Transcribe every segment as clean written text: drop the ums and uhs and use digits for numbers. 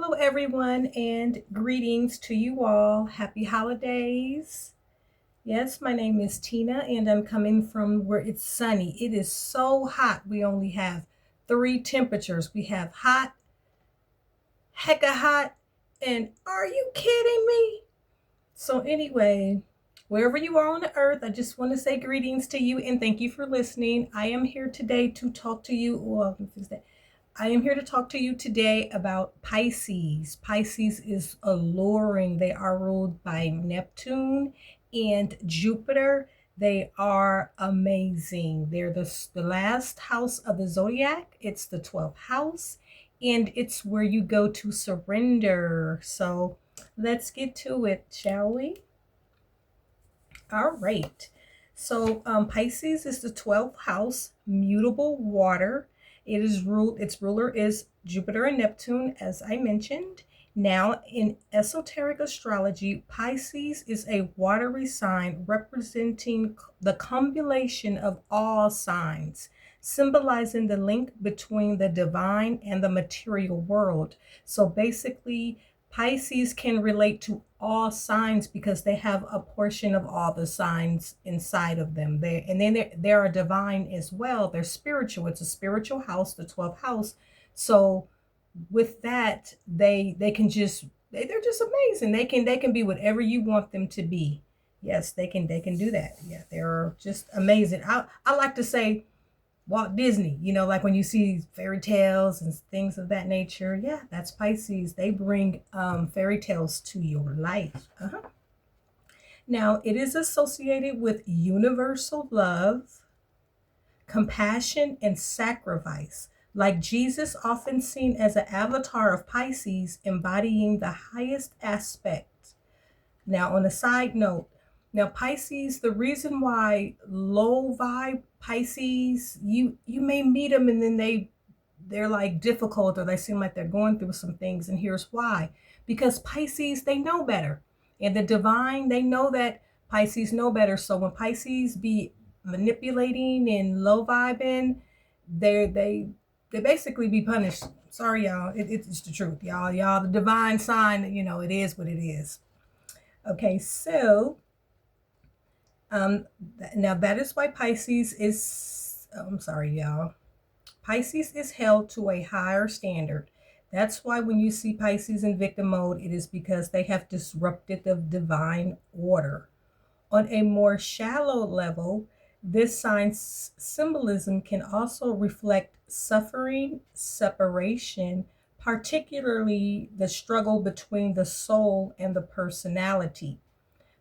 Hello, everyone, and greetings to you all. Happy holidays. Yes, my name is Tina, and I'm coming from where it's sunny. It is so hot. We only have three temperatures. We have hot, hecka hot, and are you kidding me? So, anyway, wherever you are on the earth, I just want to say greetings to you and thank you for listening. I am here today to talk to you. Well, I am here to talk to you today about Pisces. Pisces is alluring. They are ruled by Neptune and Jupiter. They are amazing. They're the last house of the zodiac. It's the 12th house, and it's where you go to surrender. So let's get to it, shall we? All right. So Pisces is the 12th house, mutable water. Its ruler is Jupiter and Neptune, as I mentioned. Now, in esoteric astrology, Pisces is a watery sign representing the combination of all signs, symbolizing the link between the divine and the material world. So basically, Pisces can relate to all signs because they have a portion of all the signs inside of them. They are divine as well. They're spiritual. It's a spiritual house, the 12th house. So with that, they can just they're just amazing. They can be whatever you want them to be. Yes, they can do that. Yeah, they're just amazing. I like to say Walt Disney, like when you see fairy tales and things of that nature. Yeah, that's Pisces. They bring fairy tales to your life. Now, it is associated with universal love, compassion, and sacrifice. Like Jesus, often seen as an avatar of Pisces, embodying the highest aspect. Now, on a side note, now Pisces, the reason why low vibe Pisces, you may meet them and then they're like difficult, or they seem like they're going through some things, and here's why. Because Pisces, they know better. And the divine, they know that Pisces know better. So when Pisces be manipulating and low vibing, they basically be punished. Sorry, y'all. It's the truth, y'all. Y'all, the divine sign, it is what it is. Okay, so now that is why Pisces is, I'm sorry, y'all. Pisces is held to a higher standard. That's why when you see Pisces in victim mode, it is because they have disrupted the divine order. On a more shallow level, this sign's symbolism can also reflect suffering, separation, particularly the struggle between the soul and the personality.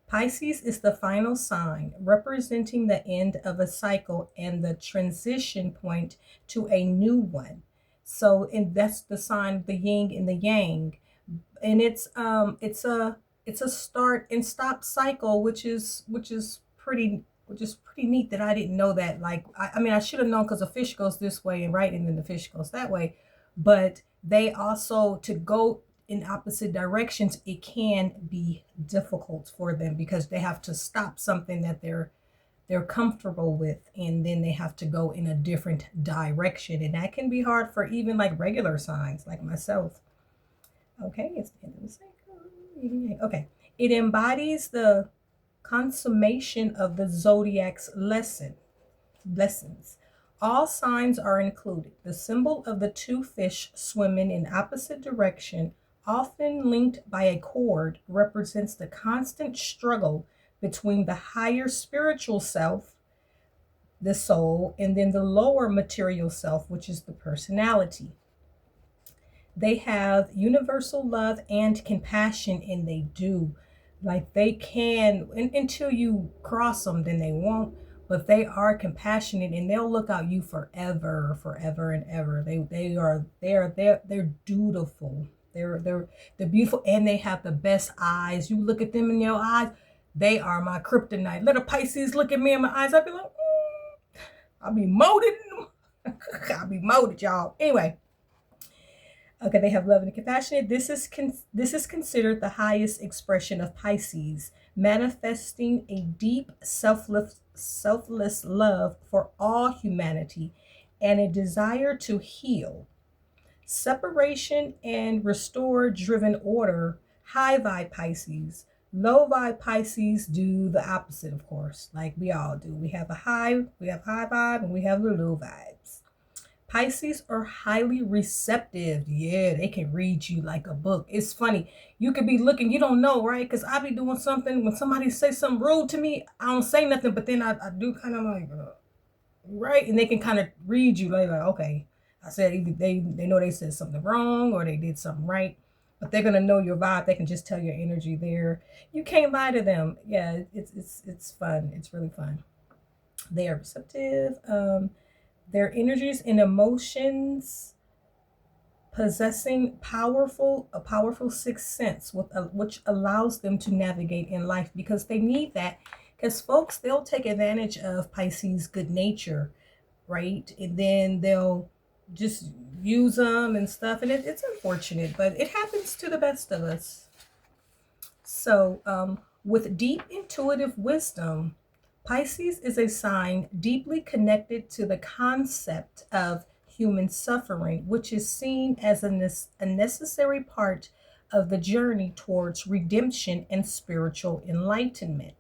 Pisces is the final sign, representing the end of a cycle and the transition point to a new one. So, and that's the sign, the yin and the yang, and it's a start and stop cycle, which is pretty neat that I didn't know that. Like, I mean, I should have known because a fish goes this way and right, and then the fish goes that way. But they also, to go in opposite directions, it can be difficult for them because they have to stop something that they're comfortable with, and then they have to go in a different direction, and that can be hard for even like regular signs like myself. Okay, it's the end of the cycle. Okay, it embodies the consummation of the zodiac's lessons. All signs are included. The symbol of the two fish swimming in opposite direction, often linked by a cord, represents the constant struggle between the higher spiritual self, the soul, and then the lower material self, which is the personality. They have universal love and compassion, and they do. Like, they can, until you cross them, then they won't. But they are compassionate, and they'll look out you forever and ever. They're dutiful. They're beautiful, and they have the best eyes. You look at them in your eyes, they are my kryptonite. Let a Pisces look at me in my eyes, I'll be like, I'll be molded. I'll be molded, y'all. Anyway. Okay, they have love and compassion. This is considered the highest expression of Pisces, manifesting a deep, selfless love for all humanity and a desire to heal. Separation and restore driven order, high vibe Pisces. Low vibe Pisces do the opposite, of course, like we all do. We have high vibe and we have the low vibes. Pisces are highly receptive. Yeah, they can read you like a book. It's funny. You could be looking, you don't know, right? Because I be doing something, when somebody say something rude to me, I don't say nothing, but then I do kind of like, right? And they can kind of read you like, okay, I said either they know they said something wrong or they did something right, but they're gonna know your vibe. They can just tell your energy there. You can't lie to them. Yeah, it's fun. It's really fun. They are receptive. Their energies and emotions possessing a powerful sixth sense which allows them to navigate in life, because they need that, because folks, they'll take advantage of Pisces good nature, right? And then they'll just use them and stuff, and it's unfortunate, but it happens to the best of us. So with deep intuitive wisdom, Pisces is a sign deeply connected to the concept of human suffering, which is seen as a necessary part of the journey towards redemption and spiritual enlightenment.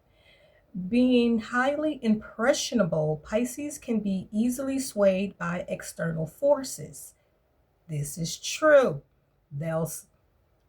Being highly impressionable, Pisces can be easily swayed by external forces. This is true. They'll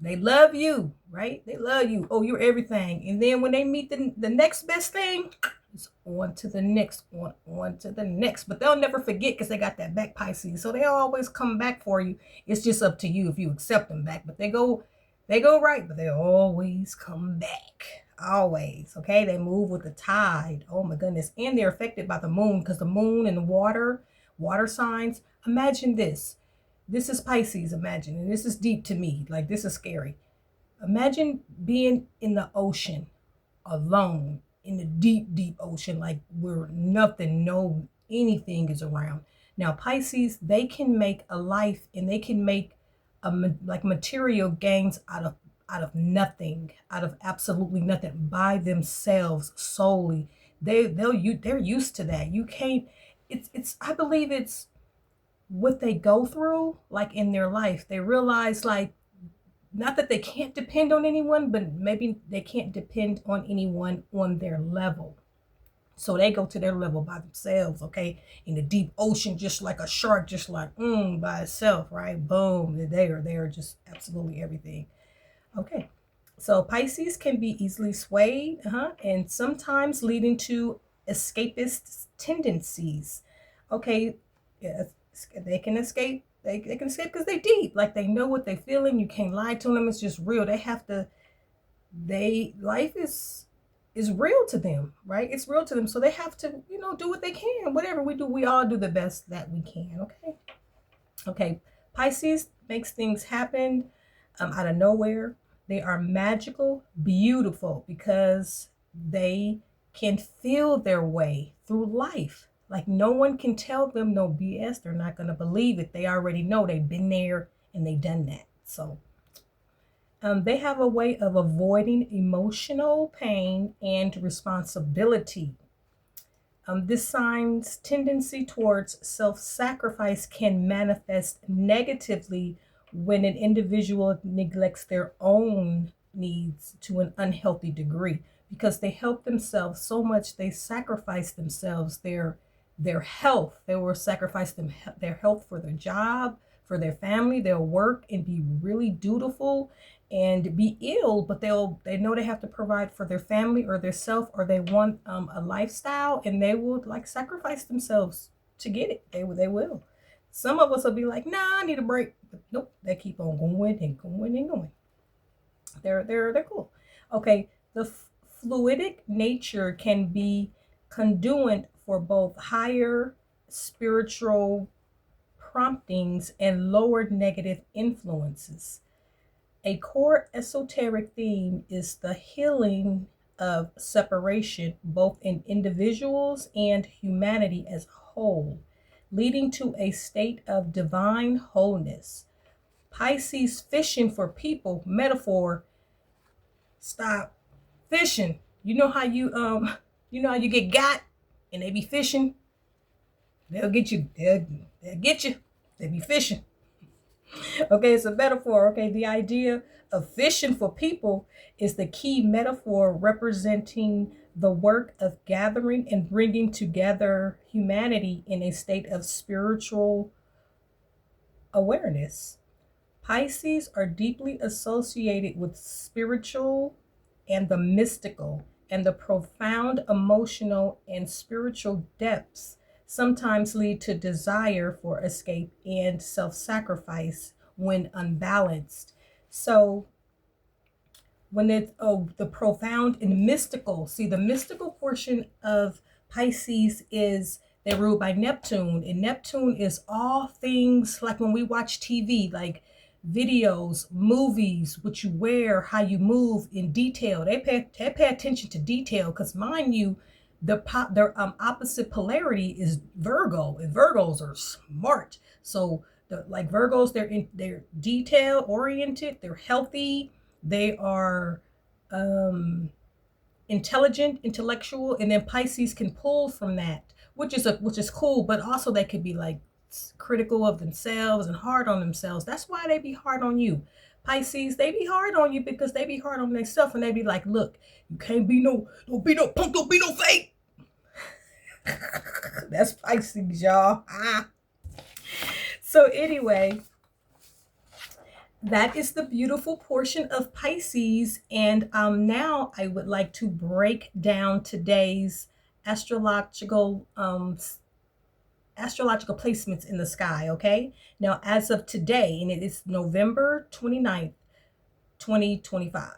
they love you, right? They love you. Oh, you're everything. And then when they meet the next best thing, it's on to the next, on to the next. But they'll never forget because they got that back Pisces. So they'll always come back for you. It's just up to you if you accept them back. But they go right, but they always come back. Always. Okay. They move with the tide. Oh my goodness. And they're affected by the moon, because the moon and the water signs. Imagine this. This is Pisces, imagine, and this is deep to me. Like, this is scary. Imagine being in the ocean alone, in the deep, deep ocean, like where nothing, no anything is around. Now, Pisces, they can make a life, and they can make like material gains out of nothing, out of absolutely nothing, by themselves solely. They're used to that. You can't. It's I believe it's what they go through, like in their life. They realize, like, not that they can't depend on anyone, but maybe they can't depend on anyone on their level. So they go to their level by themselves, okay? In the deep ocean, just like a shark, just like by itself, right? Boom, they're just absolutely everything. Okay. So Pisces can be easily swayed, and sometimes leading to escapist tendencies. Okay, yeah, they can escape. They can escape because they deep. Like, they know what they're feeling. You can't lie to them. It's just real. They have to. Life is real to them, right? It's real to them. So they have to, do what they can. Whatever we do, we all do the best that we can. Okay. Okay. Pisces makes things happen out of nowhere. They are magical, beautiful, because they can feel their way through life. Like, no one can tell them no BS. They're not going to believe it. They already know. They've been there and they've done that. So they have a way of avoiding emotional pain and responsibility. This sign's tendency towards self-sacrifice can manifest negatively when an individual neglects their own needs to an unhealthy degree, because they help themselves so much. They sacrifice themselves, their health. They will sacrifice their health for their job, for their family. They'll work and be really dutiful and be ill, but they know they have to provide for their family or their self, or they want a lifestyle, and they will, like, sacrifice themselves to get it. They will. Some of us will be like, nah, I need a break. But nope, they keep on going and going and going. They're cool. Okay, the fluidic nature can be conduit for both higher spiritual promptings and lower negative influences. A core esoteric theme is the healing of separation, both in individuals and humanity as a whole, leading to a state of divine wholeness. Pisces fishing for people, metaphor, stop fishing. You know how you get got and they be fishing? They'll get you. They'll get you. They be fishing. Okay, it's a metaphor. Okay, the idea of fishing for people is the key metaphor representing the work of gathering and bringing together humanity in a state of spiritual awareness. Pisces are deeply associated with spiritual and the mystical and the profound emotional and spiritual depths sometimes lead to desire for escape and self-sacrifice when unbalanced. So when it's the profound and mystical, see the mystical portion of Pisces is they're ruled by Neptune, and Neptune is all things like when we watch TV, like videos, movies, what you wear, how you move in detail. They pay attention to detail because, mind you, their opposite polarity is Virgo, and Virgos are smart. So like Virgos, they're detail oriented, they're healthy, they are um, intelligent, intellectual, and then Pisces can pull from that, which is cool. But also they could be like critical of themselves and hard on themselves. That's why they be hard on you. Pisces, they be hard on you because they be hard on themselves, and they be like, look, you can't be no, don't be no punk, don't be no fake. That's Pisces, y'all. So anyway, that is the beautiful portion of Pisces. And now I would like to break down today's astrological astrological placements in the sky. Okay, now as of today, and it is November 29th, 2025.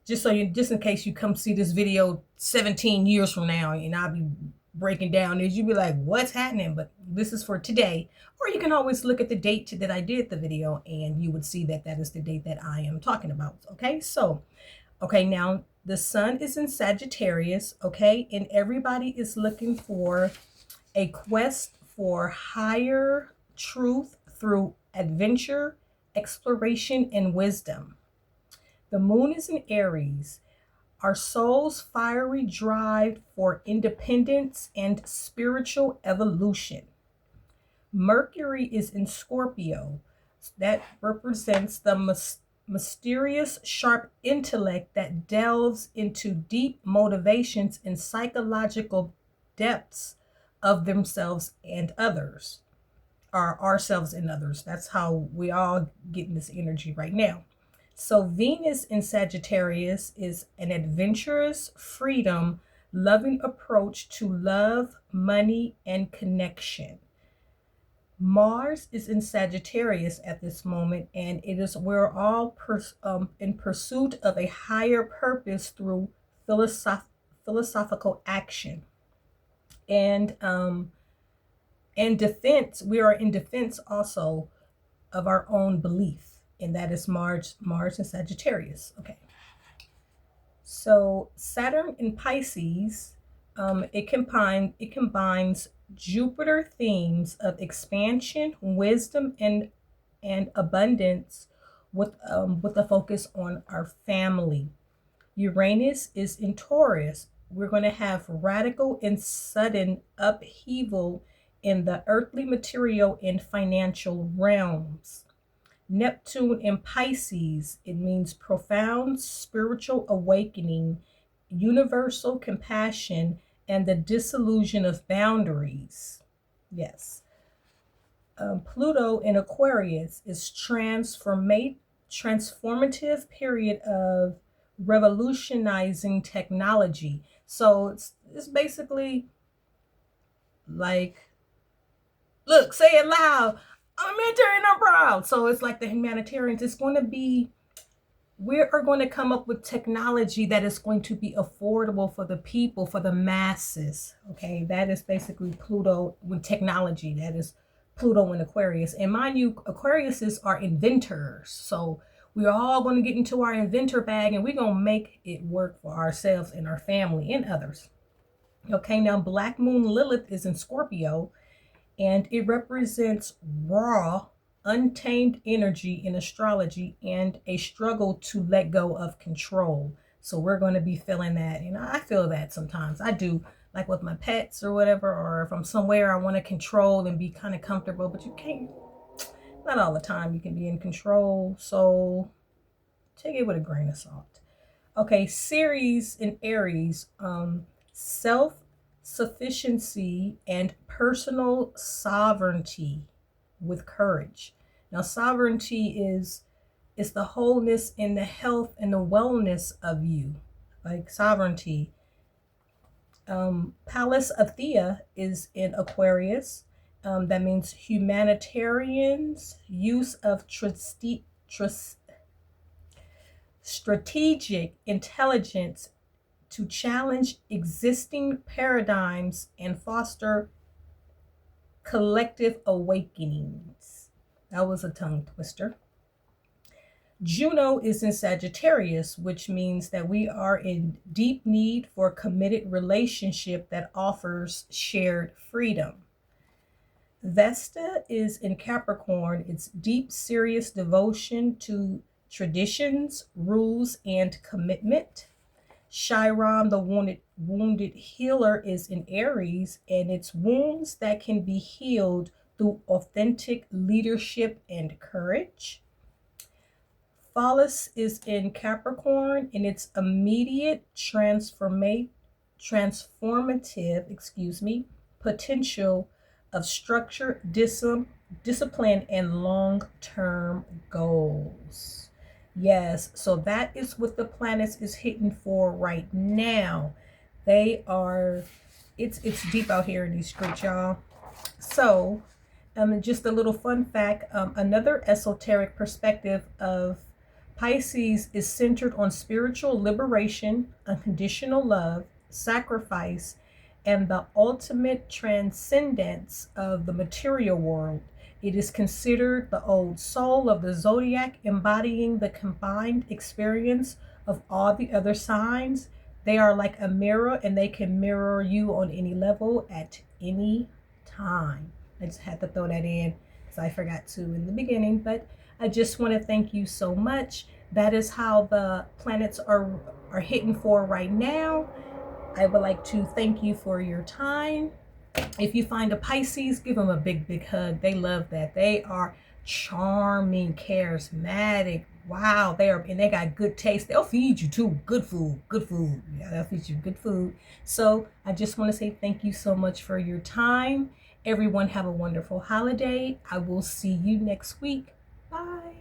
Just in case you come see this video 17 years from now, and I'll be breaking down this, you'll be like, what's happening? But this is for today. Or you can always look at the date that I did the video, and you would see that that is the date that I am talking about. Okay, so now the sun is in Sagittarius. Okay, and everybody is looking for a quest for higher truth through adventure, exploration, and wisdom. The moon is in Aries. Our soul's fiery drive for independence and spiritual evolution. Mercury is in Scorpio. That represents the mysterious, sharp intellect that delves into deep motivations and psychological depths of themselves and others, or ourselves and others. That's how we all get in this energy right now. So Venus in Sagittarius is an adventurous, freedom, loving approach to love, money, and connection. Mars is in Sagittarius at this moment, and we're all in pursuit of a higher purpose through philosophical action. And in defense, we are in defense also of our own belief, and that is Mars and Sagittarius. Okay. So Saturn in Pisces, it combines Jupiter themes of expansion, wisdom, and abundance with a focus on our family. Uranus is in Taurus. We're going to have radical and sudden upheaval in the earthly, material, and financial realms. Neptune in Pisces, it means profound spiritual awakening, universal compassion, and the dissolution of boundaries. Yes. Pluto in Aquarius is transformative period of revolutionizing technology. So it's basically like, look, say it loud, I'm entering, I'm proud. So it's like the humanitarians. It's going to be, we are going to come up with technology that is going to be affordable for the people, for the masses. Okay, that is basically Pluto with technology. That is Pluto in Aquarius. And mind you, Aquariuses are inventors. So we're all going to get into our inventor bag, and we're going to make it work for ourselves and our family and others. Okay, now Black Moon Lilith is in Scorpio, and it represents raw, untamed energy in astrology and a struggle to let go of control. So we're going to be feeling that. You know, I feel that sometimes. I do, like with my pets or whatever, or if I'm somewhere I want to control and be kind of comfortable, but you can't. Not all the time you can be in control, so take it with a grain of salt. Okay, Ceres in Aries, self-sufficiency and personal sovereignty with courage. Now, sovereignty is the wholeness and the health and the wellness of you, like sovereignty. Pallas Athea is in Aquarius. That means humanitarians, use of strategic intelligence to challenge existing paradigms and foster collective awakenings. That was a tongue twister. Juno is in Sagittarius, which means that we are in deep need for a committed relationship that offers shared freedom. Vesta is in Capricorn. It's deep, serious devotion to traditions, rules, and commitment. Chiron, the wounded healer, is in Aries, and it's wounds that can be healed through authentic leadership and courage. Phallus is in Capricorn, and it's immediate transformative, potential of structure, discipline, and long-term goals. Yes, so that is what the planets is hitting for right now. It's deep out here in these streets, y'all. So, just a little fun fact, another esoteric perspective of Pisces is centered on spiritual liberation, unconditional love, sacrifice, and the ultimate transcendence of the material world. It is considered the old soul of the zodiac, embodying the combined experience of all the other signs. They are like a mirror, and they can mirror you on any level at any time. I just had to throw that in because I forgot to in the beginning, but I just want to thank you so much. That is how the planets are hitting for right now. I would like to thank you for your time. If you find a Pisces, give them a big, big hug. They love that. They are charming, charismatic. Wow, and they got good taste. They'll feed you too. Good food, good food. Yeah, they'll feed you good food. So I just want to say thank you so much for your time. Everyone have a wonderful holiday. I will see you next week. Bye.